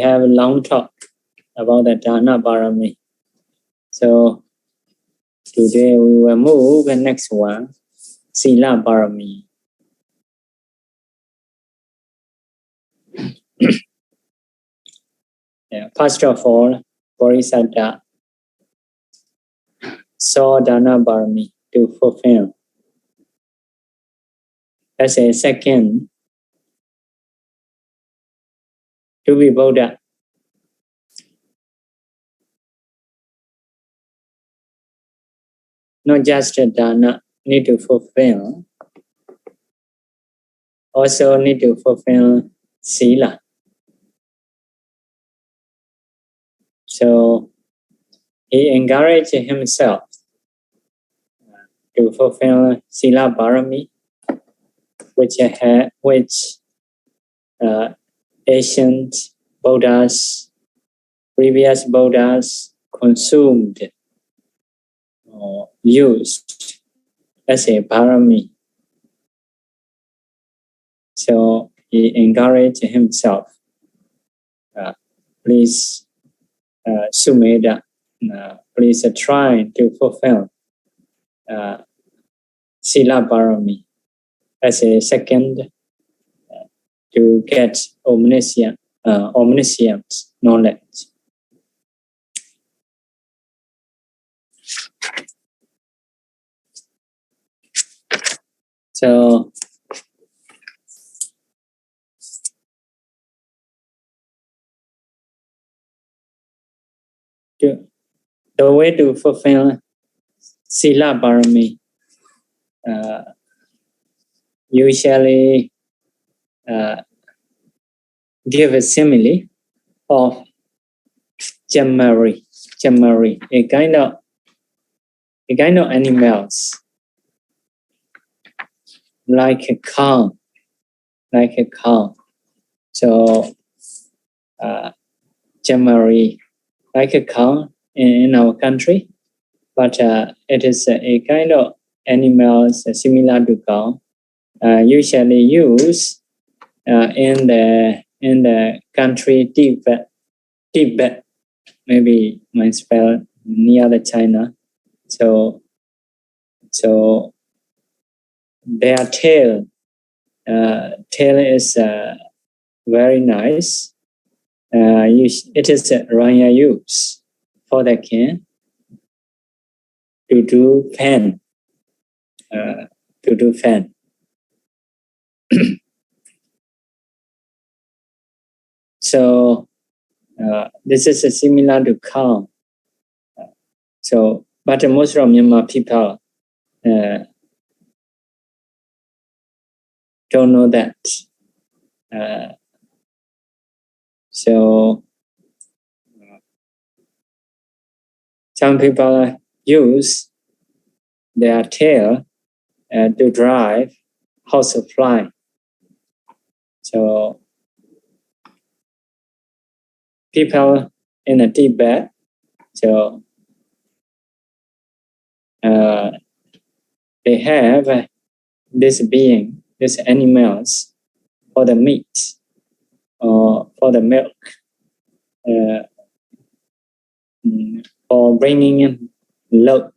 have a long talk about the Dana Parami. So today we will move the next one, Sila Parami. First of all, Bodhisattva saw Dana Parami to fulfill. As a second, to be Buddha. Not just a Dana need to fulfill, also need to fulfill Sila. So he encouraged himself to fulfill Sila Parami, which ancient Buddhas, previous Buddhas consumed or used as a parami. So he encouraged himself, please, Sumedha, please try to fulfill Sila Parami as a second to get omniscient knowledge. So the way to fulfill Sila Parami usually give a simile of Jamari, a kind of animals, like a cow. So Jamari, like a cow in our country, but it is a kind of animals similar to cow, usually used in the country Tibet, maybe might spell near the China. So their tail is very nice. It is Raya use for the king to do fan. So this is similar to cow. So, but most of Myanmar people don't know that. So some people use their tail to drive horsefly. So people in the Tibet, so they have this animals for the meat or for the milk, for bringing in load,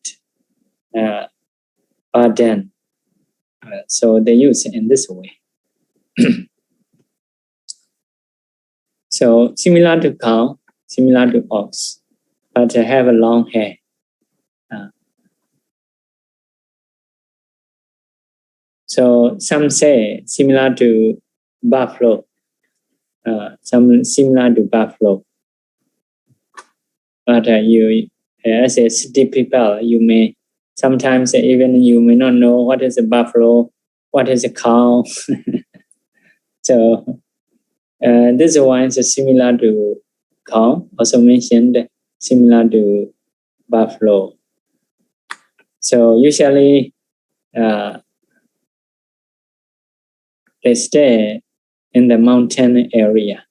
burden. So they use it in this way. So similar to cow, similar to ox, but have a long hair. So some say similar to buffalo, some similar to buffalo. But you, as a city people, you may sometimes even you may not know what is a buffalo, what is a cow. So this one is similar to cow, also mentioned similar to buffalo. So usually they stay in the mountain area.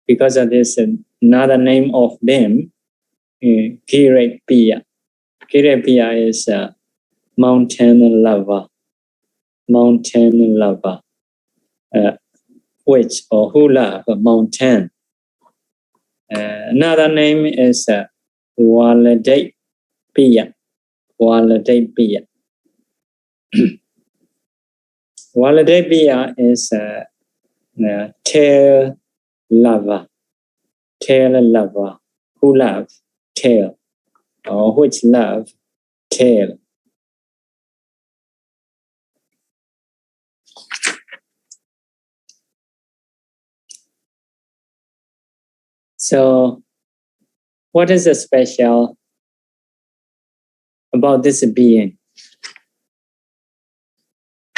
Because of this, another name of them, Kirepia. Kirepia is mountain lava. which or who love a mountain. Another name is Waladaipiya. Waladaipiya. Waladaipiya is tail lover. Tail lover. Who love tail, or which love tail. So, what is the special about this being?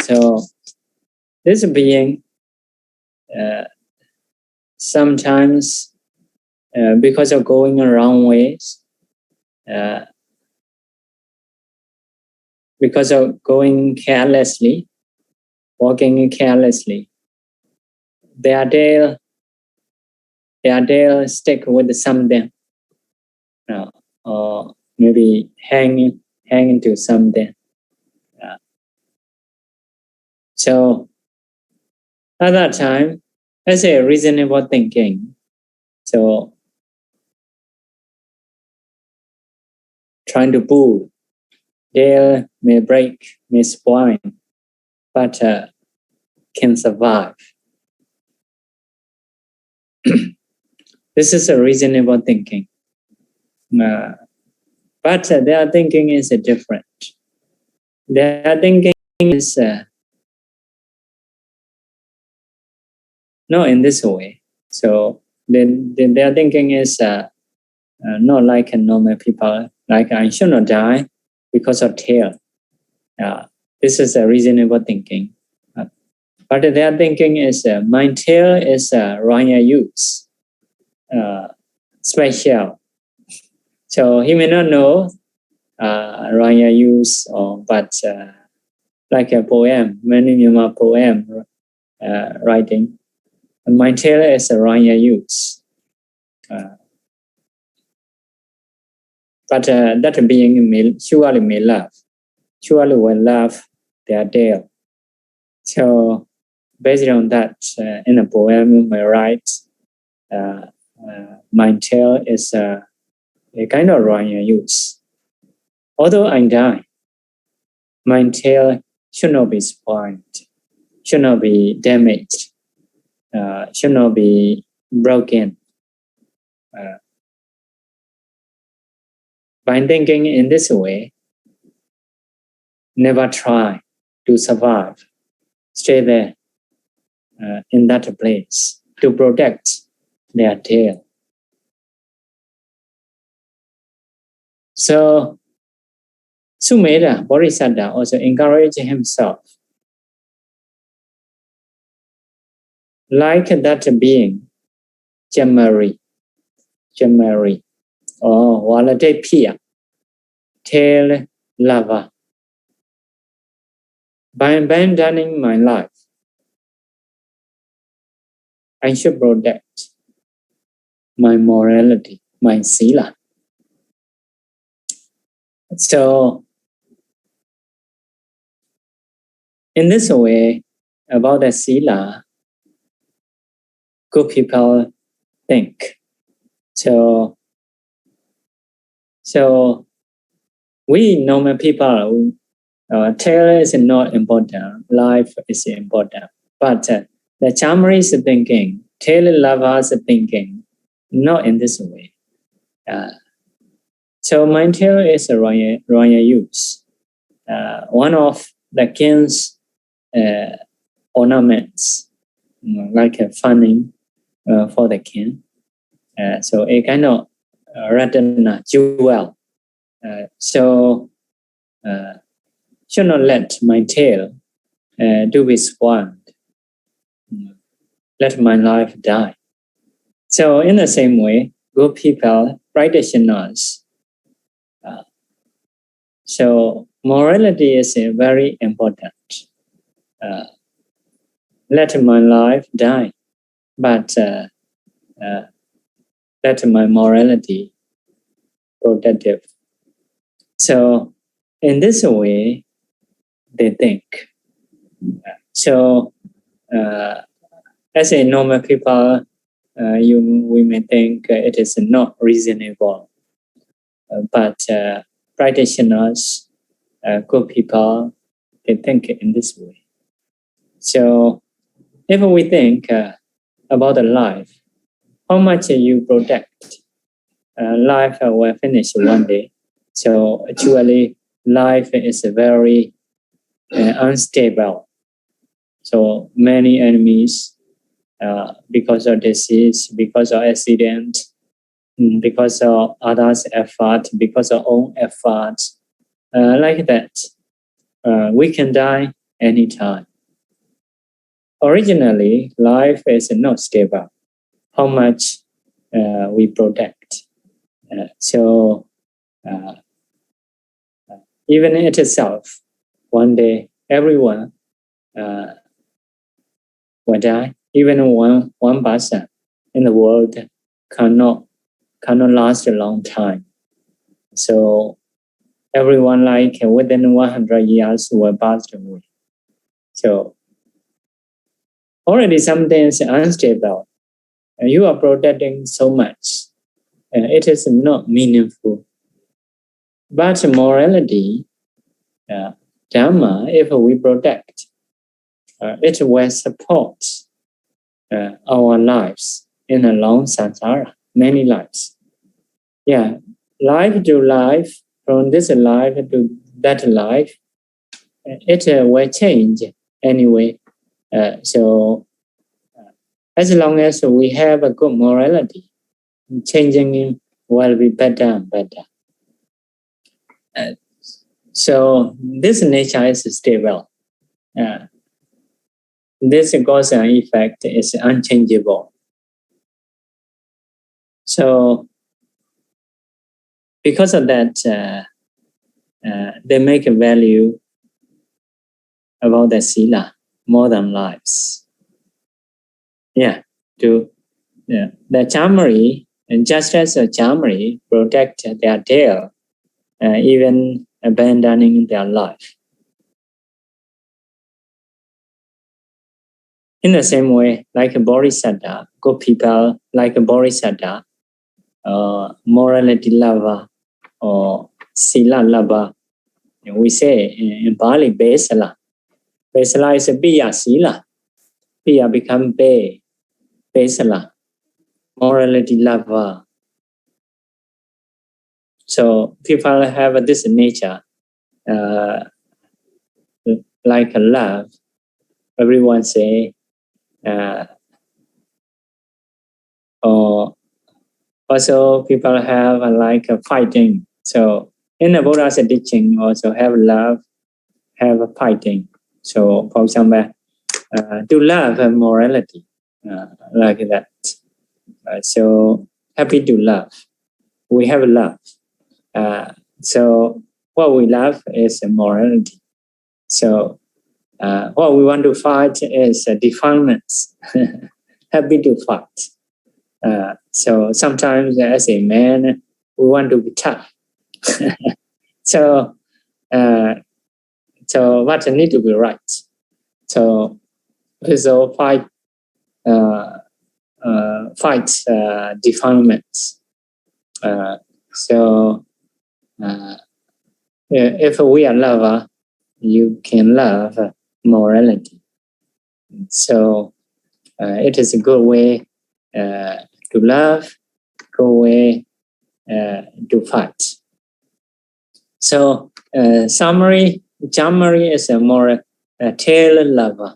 So, this being sometimes because of going the wrong ways, because of going carelessly, walking carelessly, their tail stick with something, or maybe hang to something. So at that time, as a reasonable thinking, so trying to pull, tail may break, may spoil, but can survive. This is a reasonable thinking. But their thinking is different. Their thinking is not in this way. So their thinking is not like normal people, like I should not die because of tail. This is a reasonable thinking. But their thinking is my tail is royal use, special. So he may not know royal use, but like a poem, many Myanmar poem writing. My tail is a royal use. But that being surely will love their tail. So based on that, in a poem, I write, my tail is a kind of royal use. Although I die, my tail should not be spoiled, should not be damaged, should not be broken. By thinking in this way, never try to survive. Stay there in that place to protect their tail. So, Sumedha Bodhisattva also encouraged himself, like that being, Jamari, or Waladaipiya, tail lover. By abandoning my life, I should protect my morality, my Sila. So, in this way, about the Sila, good people think. So we normal people, tail is not important, life is important. But the Chamari's thinking, tail lovers thinking, not in this way. So my tail is a royal use. One of the king's ornaments, like a fanning for the king. So a kind of ratana jewel. So should not let my tail to be spoiled. Let my life die. So in the same way, good people, practitioners. So morality is very important. Let my life die, but let my morality protective. So in this way, they think. So as a normal people, we may think it is not reasonable. But practitioners, good people, they think in this way. So if we think about the life, how much you protect, life will finish one day. So actually, life is very unstable. So many enemies, because of disease, because of accident, because of others' effort, because of own effort, like that. We can die anytime. Originally, life is not stable. How much we protect. So even it itself, one day everyone will die. Even one person in the world cannot last a long time. So everyone, like within 100 years, will pass away. So already something is unstable. You are protecting so much. It is not meaningful. But morality, Dhamma, if we protect, it will support our lives in a long samsara, many lives. Yeah, life to life, from this life to that life, it will change anyway. So as long as we have a good morality, changing will be better and better. So this nature is stable. This cause and effect is unchangeable. So because of that, they make a value about the Sila more than lives. Yeah, the Chamari, and just as a Chamari protect their tail, even abandoning their life. In the same way, like a Bodhisattva, good people like a Bodhisattva, morality lover or Sila lover, we say in Bali, Besala. Besala is a Biya Sila. Biya become Be, Besala, morality lover. So people have this nature, like a love. Everyone say, or also people have like a fighting. So in the Buddha's teaching also have love, have a fighting. So for example, to love and morality, like that. So happy to love. We have love. So what we love is morality. So what we want to fight is defilements. Happy to fight. So sometimes as a man, we want to be tough. So what need to be right. So fight defilements. So if we are lover, you can love morality. So it is a good way to love, good way to fight. So summary, Jamari is a more tail lover.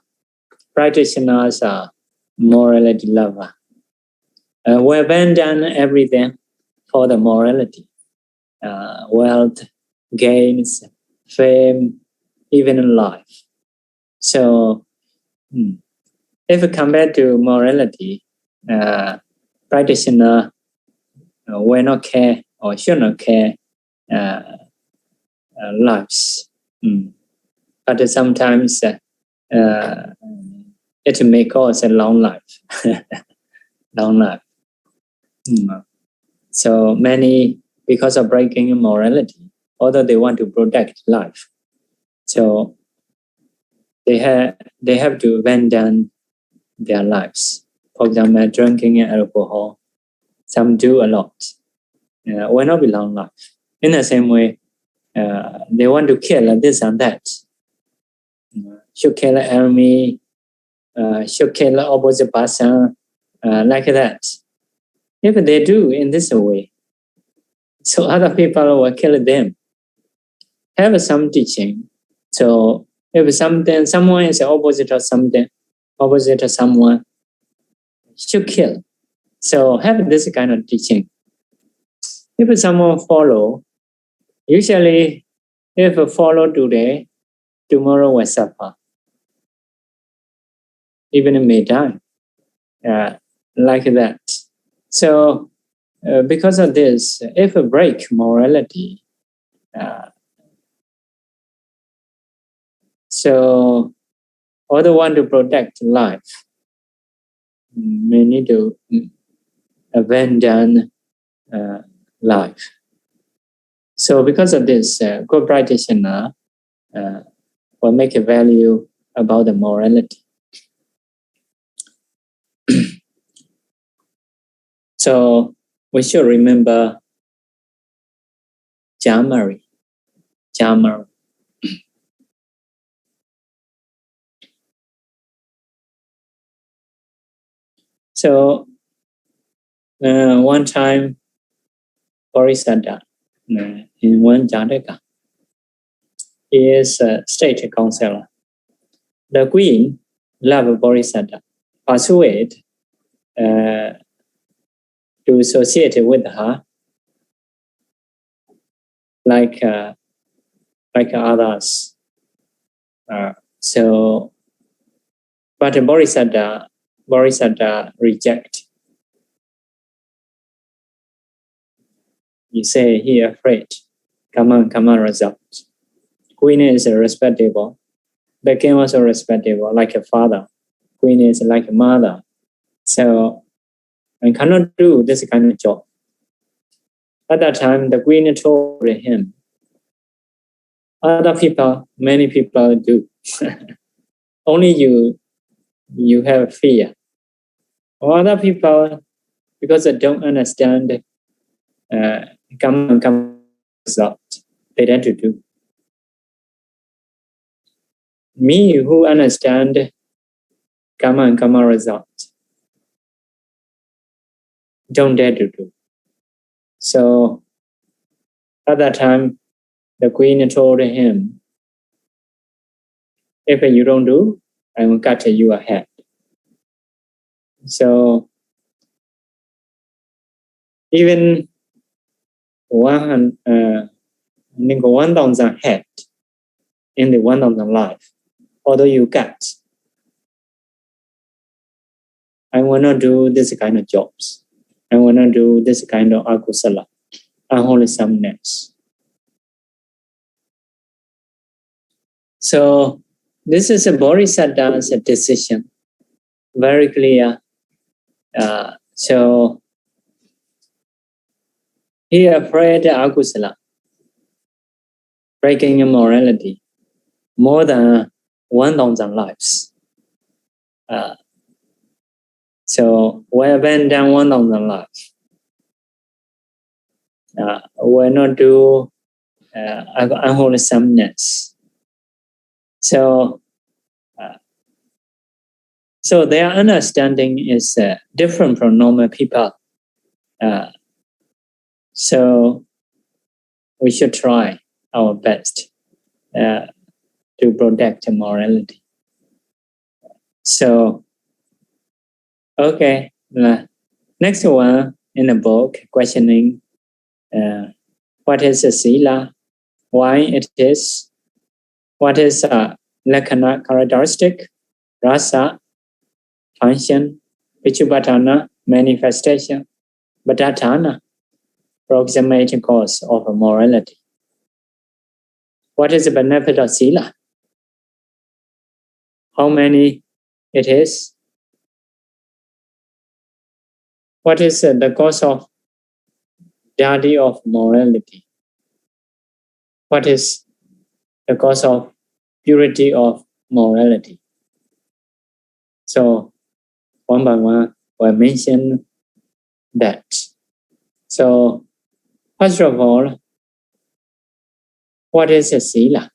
Practitioners are morality lover. We abandon everything for the morality. Wealth, gains, fame, even life. So if compared to morality, practitioner will not care or should not care lives. But sometimes it may cause a long life. Long life. So many, because of breaking morality, although they want to protect life, so they have to abandon their lives. For example, drinking alcohol. Some do a lot. Will not be long life. In the same way, they want to kill this and that. Should kill the enemy, should kill the opposite person, like that. If they do in this way, so other people will kill them. Have some teaching. So if someone is opposite of something, opposite of someone, should kill. So have this kind of teaching. If someone follow, usually if follow today, tomorrow will suffer. Even it may die, like that. So because of this, if break morality, so other want to protect life, may need to abandon life. So because of this, good practitioner will make a value about the morality. So we should remember Dhamma. So one time, Bodhisattva, in one Ujanaka, he is a state counselor. The queen loved Bodhisattva, persuade to associate with her like others. So, but Bodhisattva reject. You say he afraid. Come on, result. Queen is respectable. The king also respectable, like a father. Queen is like a mother. So I cannot do this kind of job. At that time, the queen told him, other people, many people do. Only you have fear. Other people, because they don't understand, come result, they tend to do. Me, who understand karma result, don't dare to do. So at that time, the queen told him, if you don't do, I will cut your head. So even 1,000 head in the 1,000 life, although you cut, I will not do this kind of jobs. I will not do this kind of akusala, unwholesomeness. So this is a Bodhisattva's decision, very clear. So he afraid akusala, breaking immorality, more than 1,000 lives. So we abandon 1,000 lives. We not do unwholesomeness. So their understanding is different from normal people. So we should try our best to protect morality. So, okay, next one in the book, questioning what is a Sila, why it is, what is a lakkhana characteristic, rasa, function, vichupatana, manifestation, badatana, approximate cause of morality. What is the benefit of Sila? How many it is? What is the cause of daddy of morality? What is the cause of purity of morality? So one by one, will mention that. So, first of all, what is a Sila?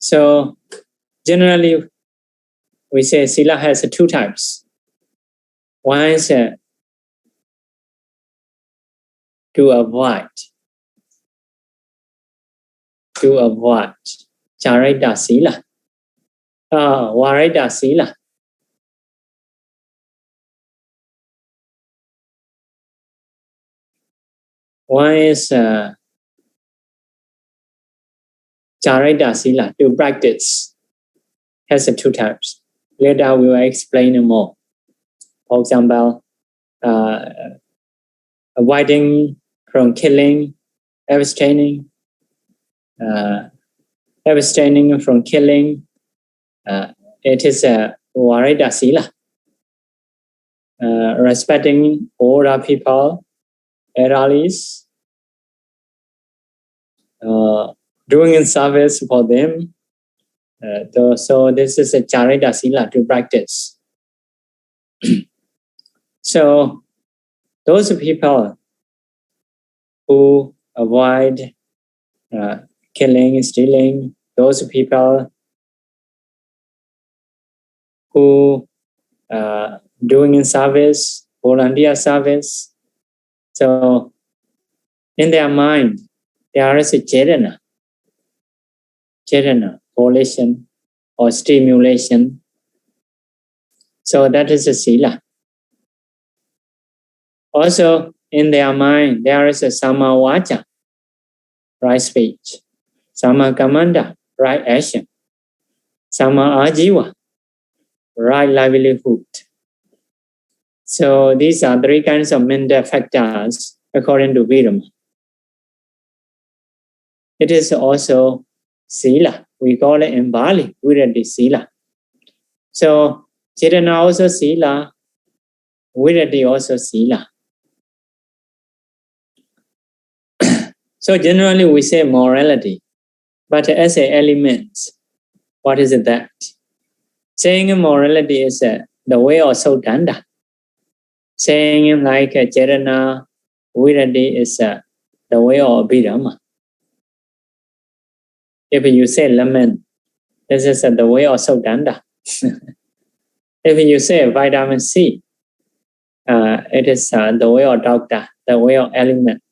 So, generally, we say Sila has two types. One is to avoid Charita Sila, Varita Sila. One is Charita Sila, to practice, has two types. Later we will explain more. For example, avoiding from killing, abstaining from killing. It is a Varita Sila. Respecting older people, elderlies, doing service for them. So this is a Charita Sila, to practice. So those people who avoid killing, stealing, those people who doing in service, volunteer service. So in their mind, there is a chetana, volition or stimulation. So that is a Sila. Also, in their mind, there is a Samma Vacha, right speech, Samma Kamanda, right action, Samma Ajiva, right livelihood. So these are three kinds of mental factors according to Vedama. It is also Sila. We call it in Bali, Virati Sila. So Chetana also Sila, Virati also Sila. So generally we say morality, but as an element, what is that? Saying morality is the way of Sautanda. Saying like Chetana, Virati is the way of Abhidhamma. If you say lemon, this is the way of Sautanda. If you say vitamin C, it is the way of doctor, the way of element,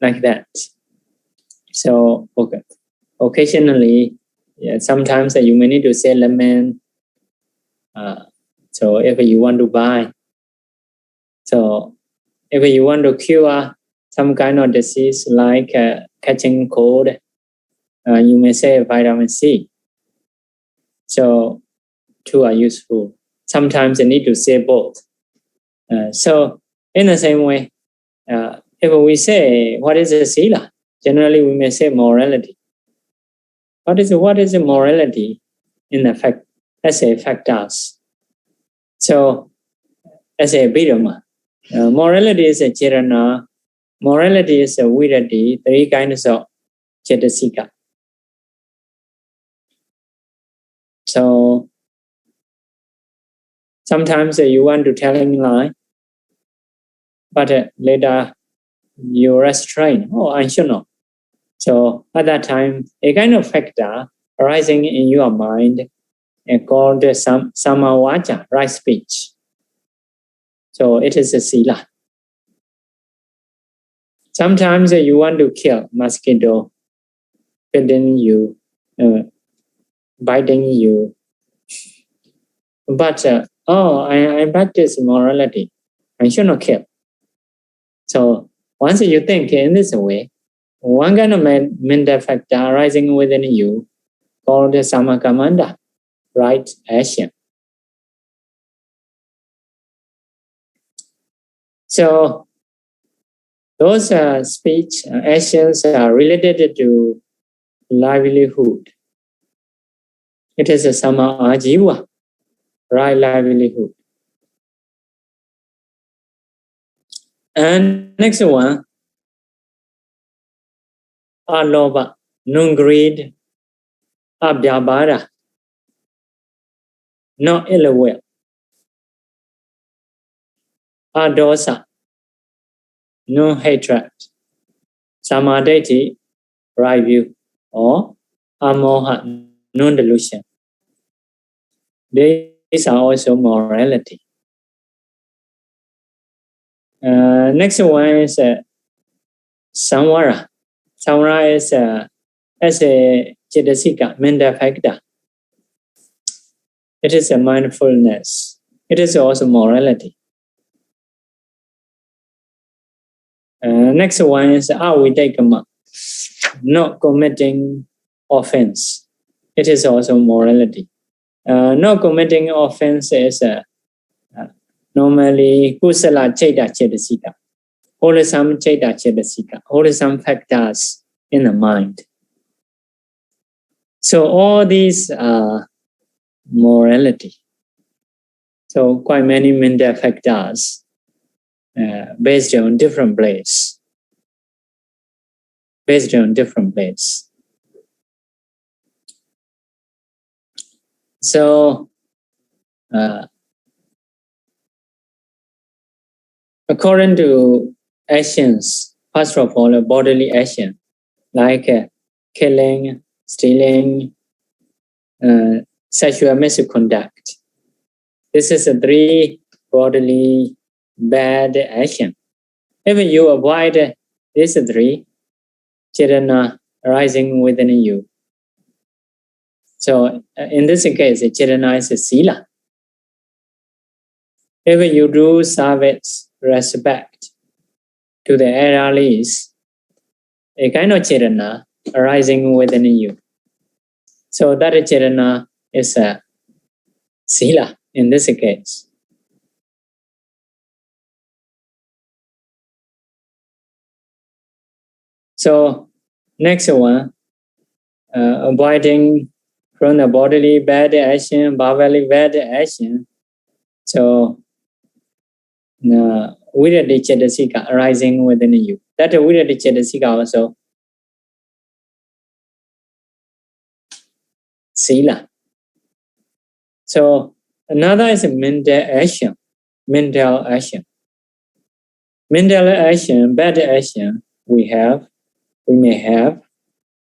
like that. So okay. Occasionally, sometimes you may need to say lemon. So if you want to buy, so if you want to cure some kind of disease like catching cold, you may say vitamin C. So two are useful. Sometimes you need to say both. So in the same way, if we say what is a Sila, generally we may say morality. What is morality in effect? As a factors. So as a Vidama, morality is a Chetana, morality is a Virati, three kinds of Chetasika. So sometimes you want to tell him lie, but later you restrain. Oh, I should not. So at that time, a kind of factor arising in your mind called Samma Vacha, right speech. So it is a Sila. Sometimes you want to kill mosquito, biting you, biting you. But I practice morality. I should not kill. So once you think in this way, one kind of mental factor arising within you called Samakamanda, right action. So those speech actions are related to livelihood. It is a Sama Ajiva, right livelihood. And next one, Aloba, non-greed, Abhyabara, not ill will. Adosa, no hatred. Samadhi, right view. Or amoha, no delusion. These are also morality. Next one is samvara. Samvara is as a cetasika, mental factor. It is a mindfulness. It is also morality. Next one is avidekama, not committing offense. It is also morality. Not committing offense is normally kusala chaita cetasika, wholesome chaita cetasika, wholesome factors in the mind. So all these are morality. So quite many mental factors based on different place. Based on different place. So according to actions, first of all, a bodily action like killing, stealing, sexual misconduct. This is a 3 bodily bad action. If you avoid these 3, Chetana arising within you. So in this case, Chetana is a Sila. If you do service, respect to the elderlies, a kind of Chetana arising within you. So that Chetana is a Sila in this case. So next one, avoiding from the bodily bad action, verbally bad action. So Virati Cetasika arising within you. That Virati Cetasika also Sila. So another is mental action. Mental action. Mental action, bad action we may have.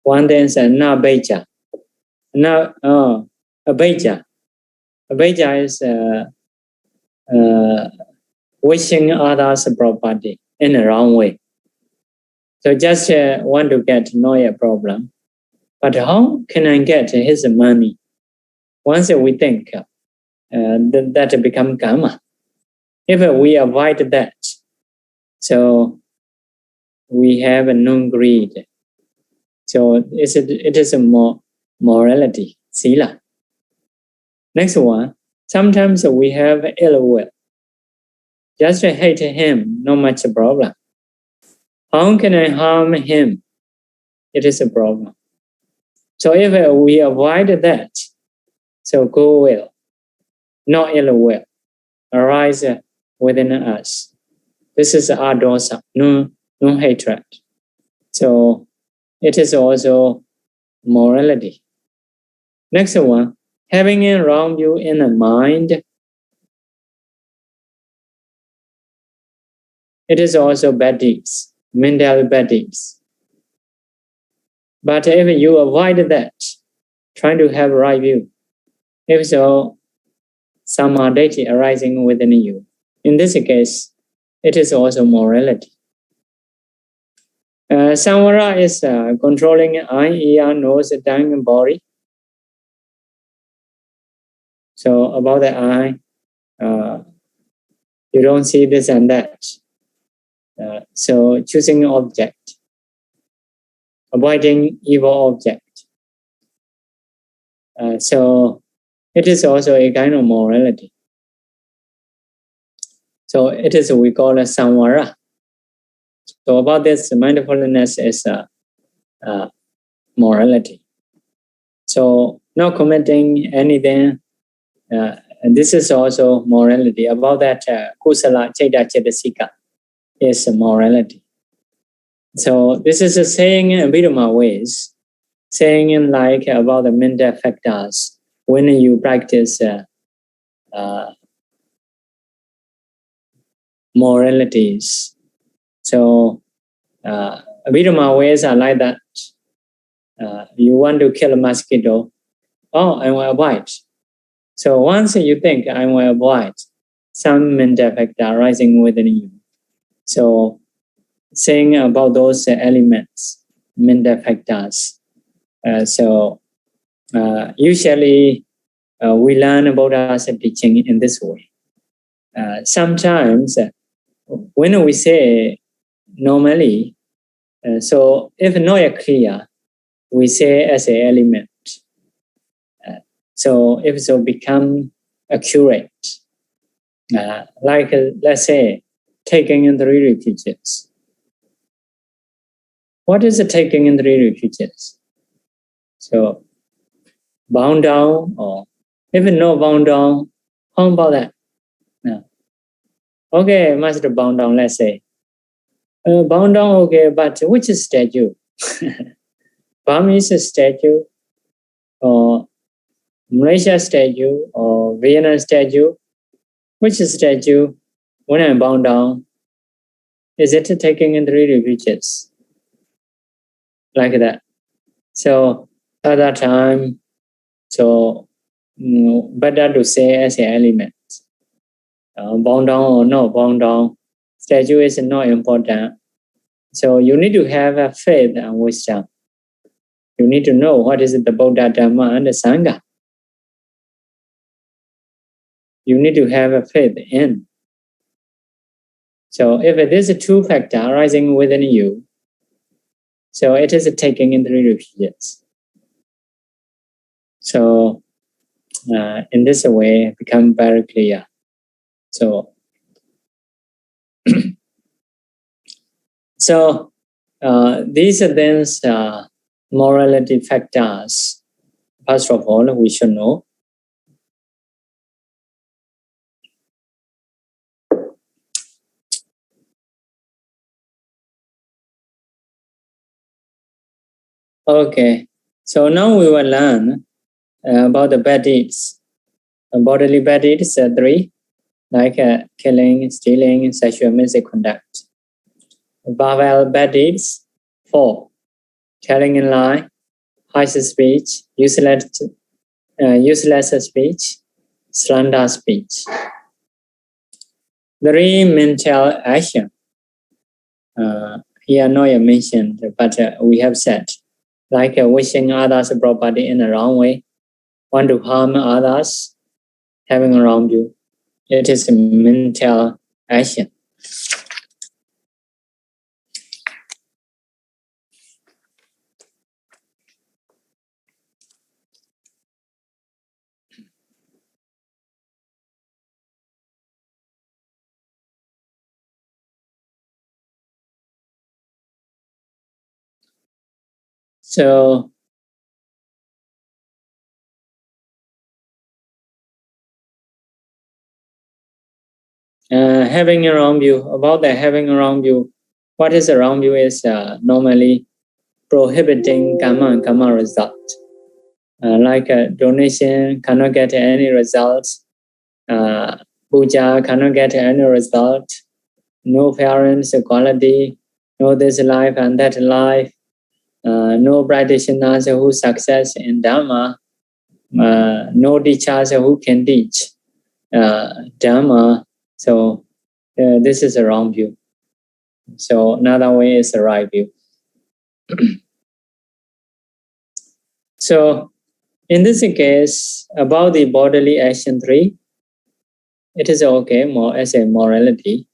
One thing is Nabeja. Abeja. Abeja is wishing others' property in the wrong way. So just want to get to know a problem. But how can I get his money? Once we think that become karma. If we avoid that, so we have a non-greed. So it is a morality, Sila. Next one, sometimes we have ill will. Just hate him, not much a problem. How can I harm him? It is a problem. So if we avoid that, so good will, not ill will, arise within us. This is our dosa, no hatred. So it is also morality. Next one, having a wrong view in the mind. It is also bad deeds, mental bad deeds. But if you avoid that, trying to have right view, if so, samadhi arising within you. In this case, it is also morality. Samvara is controlling eye, ear, nose, tongue, and body. So about the eye, you don't see this and that. So choosing an object, avoiding evil object. So it is also a kind of morality. So it is we call a samvara. So about this, mindfulness is morality. So not committing anything. And this is also morality. About that, kusala chaita cetasika is morality. So this is a saying in Vidama ways. saying like about the mental factors when you practice moralities. So a bit of my ways are like that. You want to kill a mosquito. Oh, I will avoid. So once you think I will avoid, some mental factor arising within you. So saying about those elements, mental factors. Usually we learn about Buddha's teaching in this way. Sometimes when we say normally, so if not clear, we say as an element. So if so become accurate, like let's say taking in 3 refuges. What is the taking in 3 refuges? So bound down, or if no bound down, how about that? No. Okay, master bound down, let's say. Bound down, okay, but which statue? Burmese statue, or Malaysia statue, or Vietnam statue? Which statue, when I'm bound down, is it taking in 3 refuges? Like that. So at that time, so better to say as an element. Bound down or not bound down, statue is not important. So you need to have a faith and wisdom. You need to know what is the Buddha, Dhamma, and the Sangha. You need to have a faith in. So if it is a 2 factor arising within you, so it is taking in 3 refuges. So in this way, become very clear. So, these are then morality factors. First of all, we should know. Okay, so now we will learn about the bad deeds. Bodily bad deeds, 3, like killing, stealing, sexual misconduct. Verbal bad deeds, 4, telling in lie, harsh speech, useless speech, slander speech. 3 mental action. Here not yet mentioned, but we have said, like wishing others' property in a wrong way, want to harm others, having around you. It is a mental action. So having around you, about the having around you, what is around you is normally prohibiting karma and karma result. Like a donation cannot get any results, puja cannot get any result, no parents equality, no this life and that life, no practitioners who success in Dhamma, no teachers who can teach Dhamma. So this is a wrong view. So another way is the right view. So in this case, about the bodily action 3, it is okay more as a morality.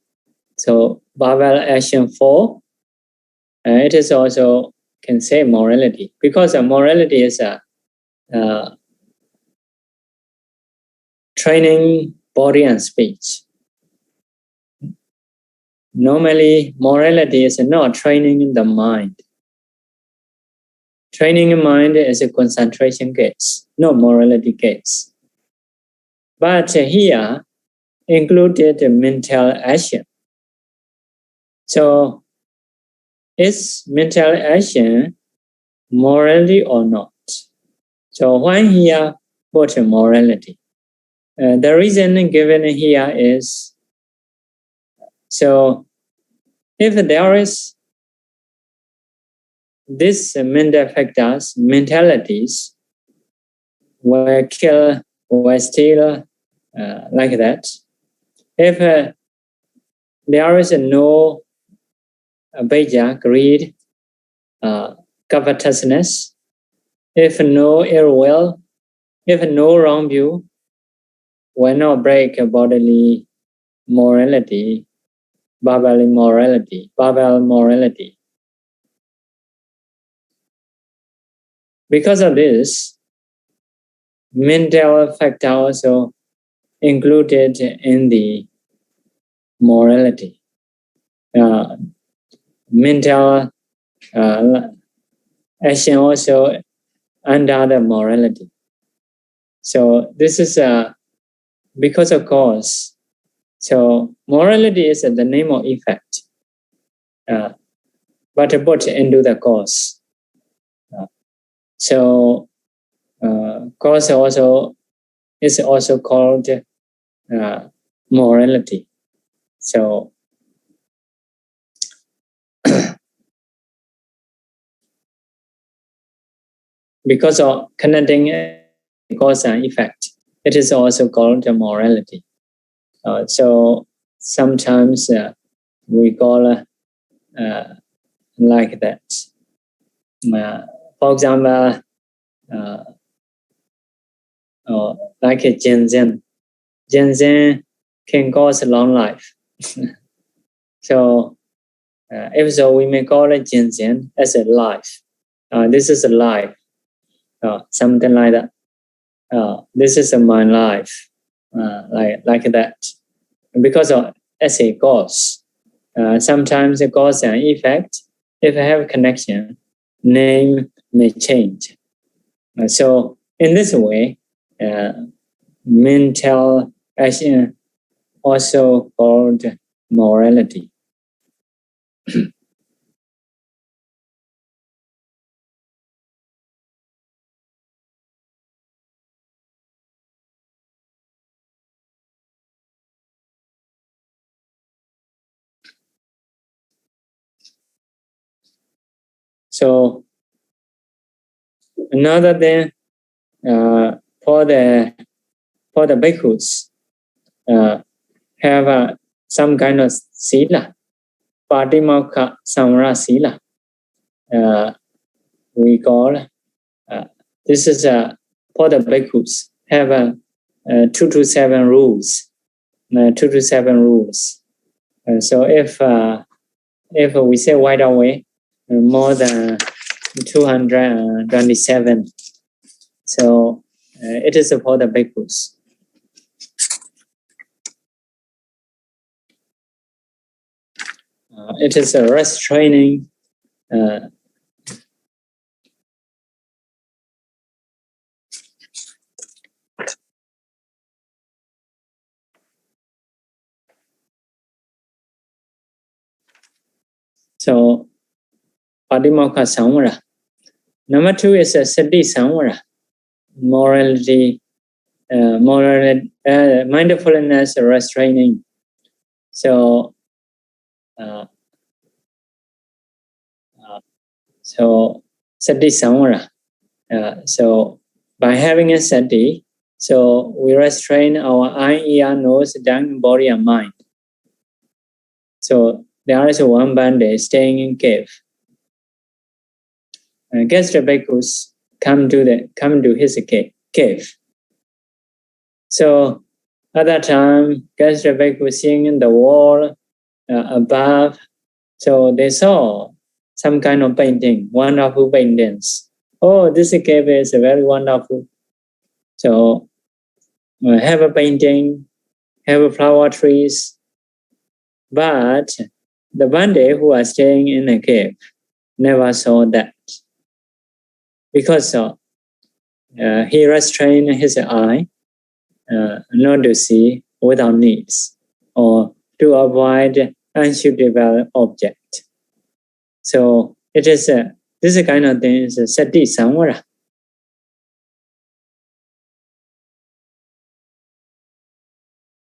So verbal action 4, it is also can say morality, because morality is a training body and speech. Normally, morality is not training in the mind. Training in mind is a concentration case, not morality case. But here, included mental action. So, is mental action morality or not. So why here put morality? The reason given here is, so if there is this mental factors, mentalities, will kill, will steal, like that. If there is no abhijja, greed, covetousness, if no ill will, if no wrong view, will not break bodily morality, barbaric morality. Because of this, mental factor also included in the morality. Mental action also under the morality. So this is because of cause. So morality is the name of effect, but put into the cause. So cause also is also called morality. So because of connecting cause and effect, it is also called morality. So sometimes we call like that. For example, like a ginseng. Ginseng can cause long life. So if so, we may call it ginseng as a life. This is a life, something like that. This is my life, like that. Because of as a cause, sometimes the cause and effect, if I have connection, name may change. So in this way, mental action also called morality. So another thing, for the bhikkhus, have some kind of sila, patimokha samvara sila. We call this is for the bhikkhus have 2 to 7 rules. 2 to 7 rules. So if we say right away, more than 227. So it is for the bhikkhus. It is a restraining. So Padimokha Samvara. Number 2 is a Sati Samvara. Morality, mindfulness restraining. So Sati Samvara. So by having a Sati, so we restrain our eye, ear, nose, tongue, body, and mind. So there is one bandit staying in cave. Guest bhikkhus come to his cave. So at that time, guest bhikkhus seeing in the wall above. So they saw some kind of painting, wonderful paintings. Oh, this cave is very wonderful. So have a painting, have flower trees. But the bandit who was staying in a cave never saw that. Because he restrained his eye not to see without needs or to avoid unsuitable object. So it is This kind of thing is sati samvara.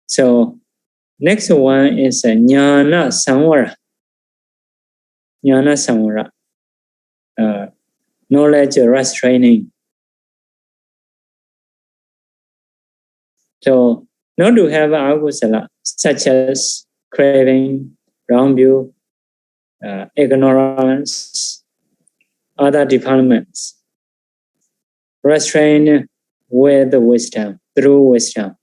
So next one is jnana samvara. Jnana samvara. Knowledge restraining. So not to have agusala, such as craving, wrong view, ignorance, other defilements. Restrain with wisdom, through wisdom.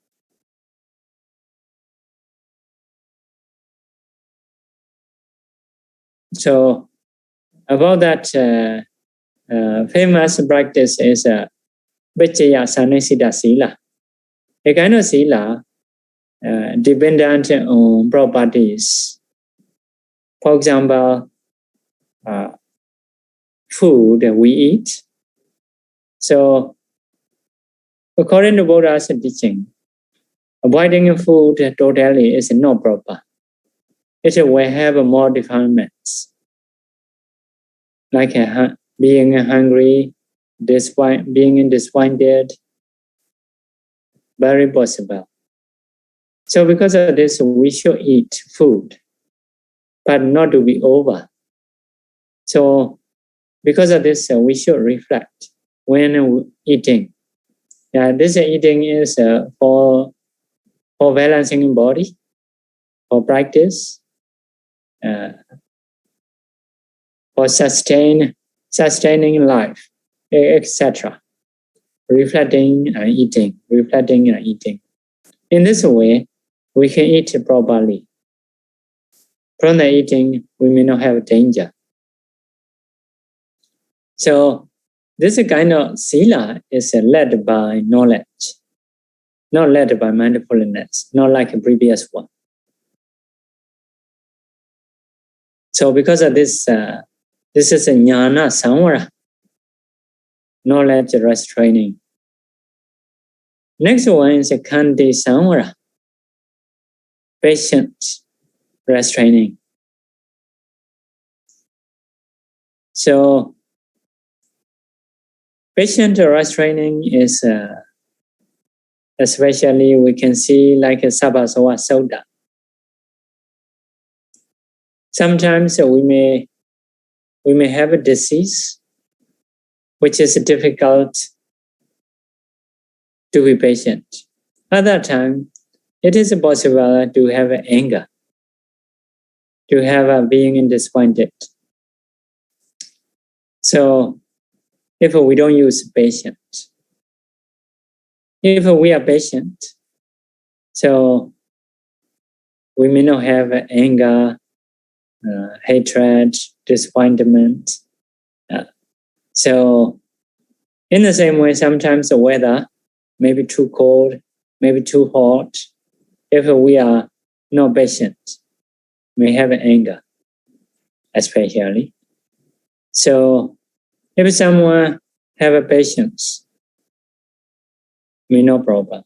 So about that famous practice is Vichaya Sannisita Sila. A kind of Sila dependent on properties. For example, food we eat. So according to Buddha's teaching, avoiding food totally is not proper. It will have more defilements, like being hungry, being disappointed, very possible. So because of this, we should eat food, but not to be over. So because of this, we should reflect when eating. This eating is for balancing body, for practice, for sustaining life, etc. Reflecting and eating. In this way, we can eat properly. From the eating, we may not have danger. So this kind of sila is led by knowledge, not led by mindfulness, not like a previous one. So because of this, this is a jnana samvara, knowledge restraining. Next one is a khandi samvara, patience restraining. So patient restraining is especially we can see like a Sabasava Sutta. Sometimes we may have a disease which is difficult to be patient. Other time, it is possible to have anger, to have being disappointed. So if we don't use patience, if we are patient, so we may not have anger, hatred, disappointment. So in the same way, sometimes the weather may be too cold, maybe too hot. If we are not patient, may have anger, especially. So if someone have a patience, may no problem.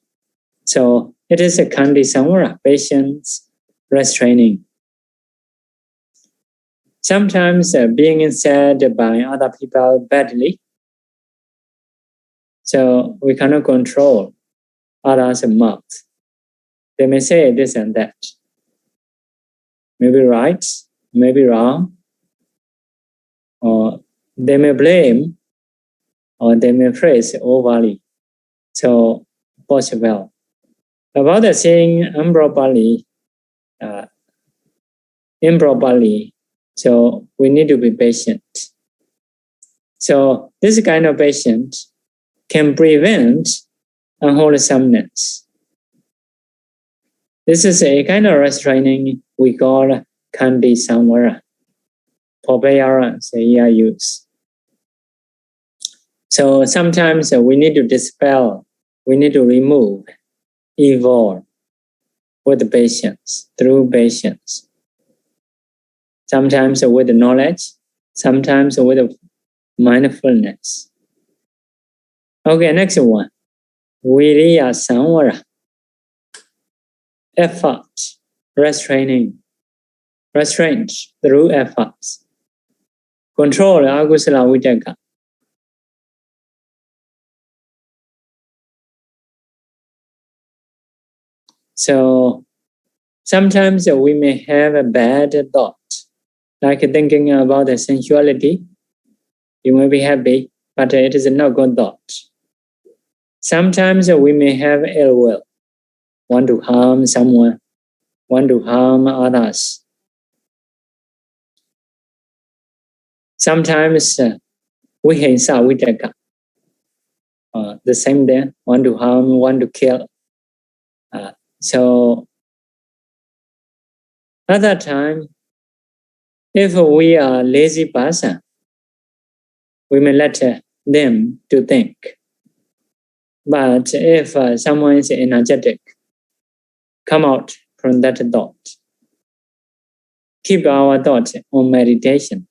So it is a khandi samvara, patience, restraining. Sometimes being said by other people badly, so we cannot control others' mouth. They may say this and that. Maybe right, maybe wrong, or they may blame, or they may praise overly. So possible. About the saying improperly, so we need to be patient. So this kind of patience can prevent unwholesomeness. This is a kind of restraining we call khandi samvara, forbearance here use. So sometimes we need to dispel, we need to remove evil with patience, through patience. Sometimes with knowledge, sometimes with mindfulness. Okay, next one. Viriya samvara. Effort, restraint through efforts. control akusala vitaka. So sometimes we may have a bad thought, like thinking about the sensuality. You may be happy, but it is not good thought. Sometimes we may have ill will, want to harm someone, want to harm others. Sometimes we hinsa vitaka, the same thing, want to harm, want to kill. So at that time, if we are lazy person, we may let them to think. But if someone is energetic, come out from that thought. Keep our thoughts on meditation.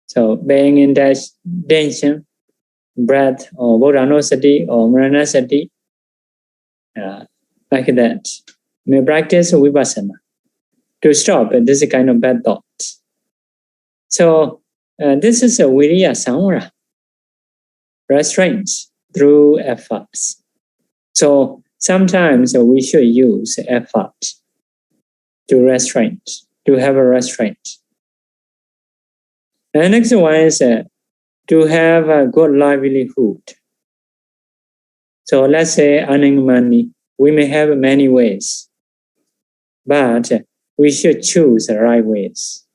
So being in tension, breath, or Bodhanosati, or Maranasati, like that. May practice vipassana to stop this kind of bad thoughts. So this is a viriya samvara, restraint through efforts. So sometimes we should use effort to restrain, to have a restraint. The next one is to have a good livelihood. So let's say earning money, we may have many ways, but we should choose the right ways.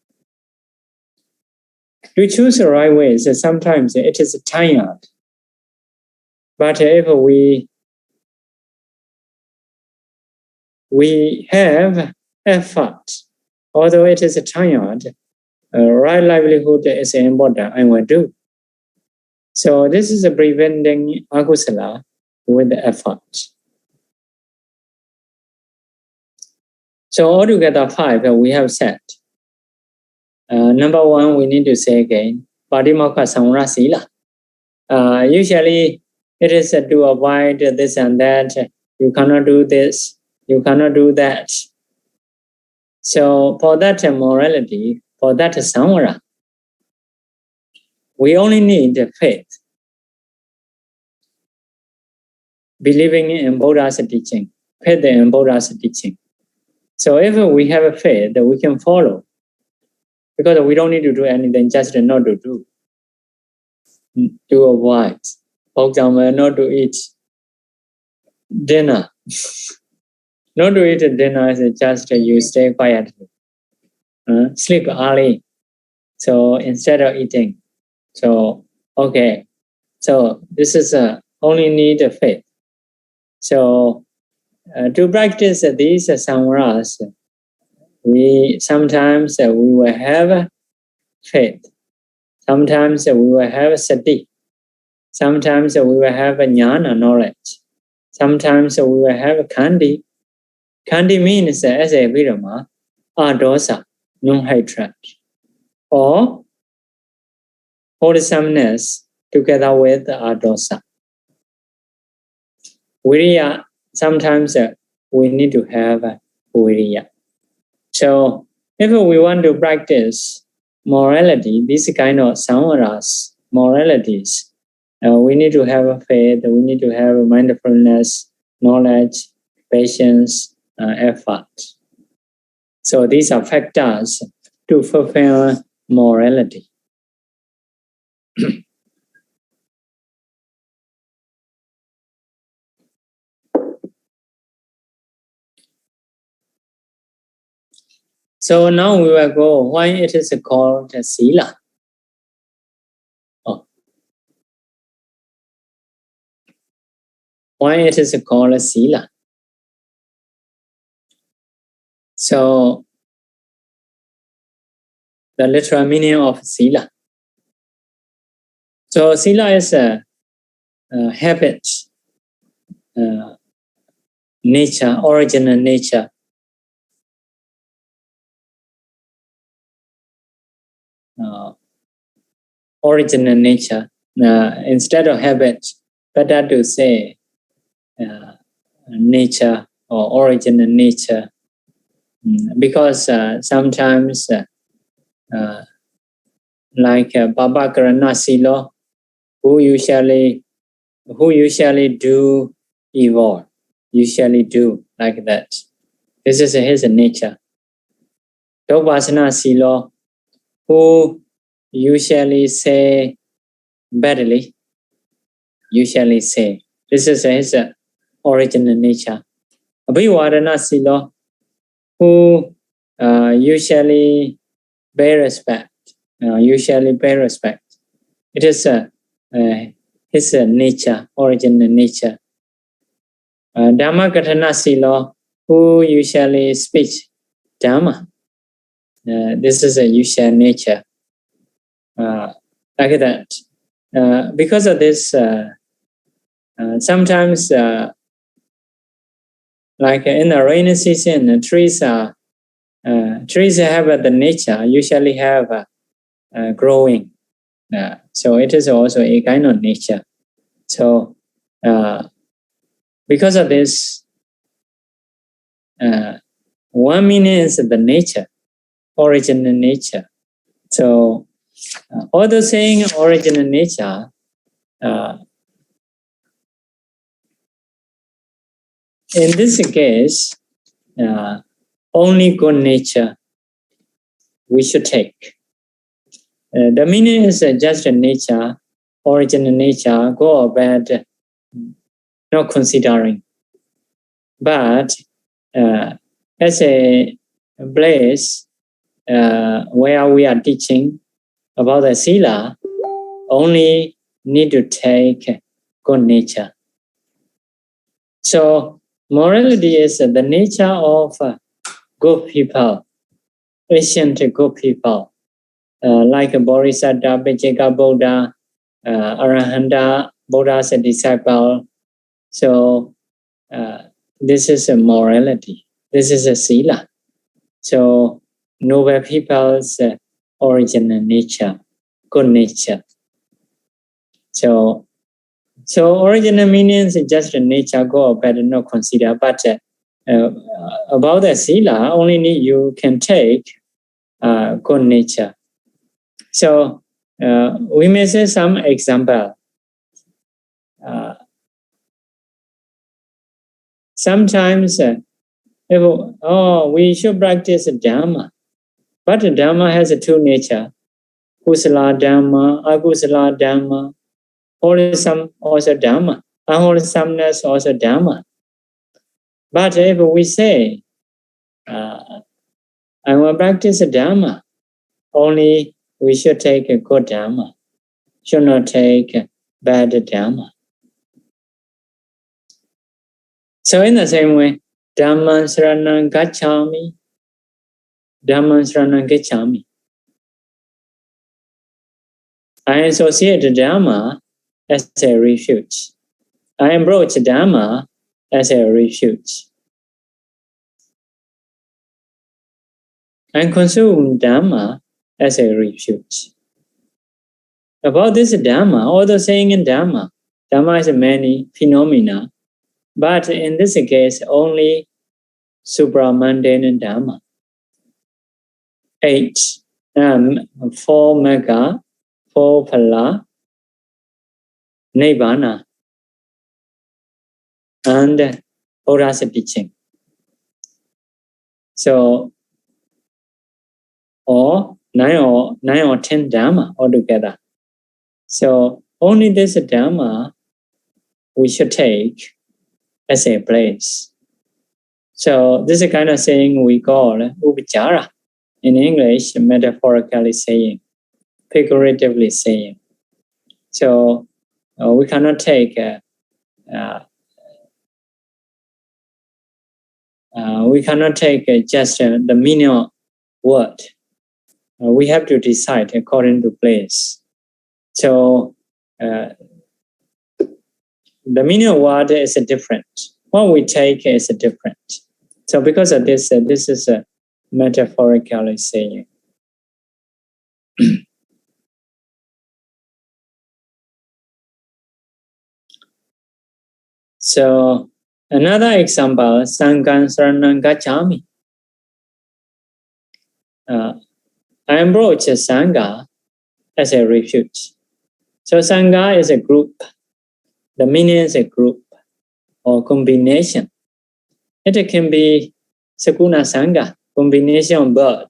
To choose the right ways, sometimes it is tired. But if we have effort, although it is tired, right livelihood is important and we do. So this is preventing akusala with effort. So altogether 5 we have said. Number 1, we need to say again, Padimokkha Samvara Sila. Usually it is to avoid this and that. You cannot do this, you cannot do that. So for that morality, for that samvara, we only need faith. Believing in Buddha's teaching, faith in Buddha's teaching. So if we have a faith, we can follow. Because we don't need to do anything, just not to do. To avoid. For example, not to eat dinner. Not to eat dinner is just you stay quietly. Sleep early. So instead of eating. So, okay. So this is only need faith. So to practice these samvaras, sometimes we will have faith. Sometimes we will have sati. Sometimes we will have jnana, knowledge. Sometimes we will have kandi. Kandi means as a virama, adosa, non-hatred. Or wholesomeness together with adosa. Viriya, sometimes we need to have viriya. So if we want to practice morality, this kind of samvaras, moralities, we need to have faith, we need to have mindfulness, knowledge, patience, effort. So these are factors to fulfill morality. So now we will go why it is called Sila. Why it is called Sila. So the literal meaning of Sila. So Sila is a habit, nature, original nature. Original nature. Instead of habit, better to say nature or original nature, because sometimes like Baba Karana Sila, who usually do evil, usually do like that. This is his nature. Dopasana Sila, who usually say badly, usually say. This is his original nature. Abhivarana Sila, who usually pay respect, It is his nature, original nature. Dhamma Katana Sila, who usually speak Dhamma. This is a usual nature. Like that. Because of this, sometimes, like in the rainy season, trees have the nature, usually have growing. So it is also a kind of nature. So because of this, one meaning is the nature, original nature. So although saying original nature, in this case, only good nature we should take. The meaning is just a nature, original nature, good or bad, not considering. But as a place where we are teaching about the Sila, only need to take good nature. So morality is the nature of good people, ancient good people, like Bodhisattva, Pajeka Buddha, Arahanta, Buddha's disciple. So this is a morality. This is a Sila. So noble people's original nature, good nature. So original meanings is just a nature, good or bad, not consider. But about the Sila, only you can take good nature. So we may say some example. Sometimes, we should practice Dhamma. But Dhamma has two nature. Kusala Dhamma, Akusala Dhamma. Wholesome also Dhamma. Unwholesomeness also Dhamma. But if we say, I will practice Dhamma, only we should take a good Dhamma. Should not take bad Dhamma. So in the same way, Dhamma Saranang Gacchami. Dhamma Saranang Gacchami. I associate Dhamma as a refuge. I approach Dhamma as a refuge. I consume Dhamma as a refuge. About this Dhamma, although saying in Dhamma is many phenomena, but in this case, only supramundane Dhamma. 8. 4 Mega, 4 Phala, Nibbana, and Buddha's teaching. So, or 9 or 10 Dhamma altogether. So only this Dhamma we should take as a place. So this is kind of saying we call upachara. In English, metaphorically saying, figuratively saying. So we cannot take just the meaning of word. We have to decide according to place. So the meaning of word is different. What we take is different. So because of this, this is a metaphorically saying. So another example, Sanghan Saranang Gacchami. I approach Sangha as a refuge. So Sangha is a group. The meaning is a group or combination. It can be Sakuna Sangha, combination of bird.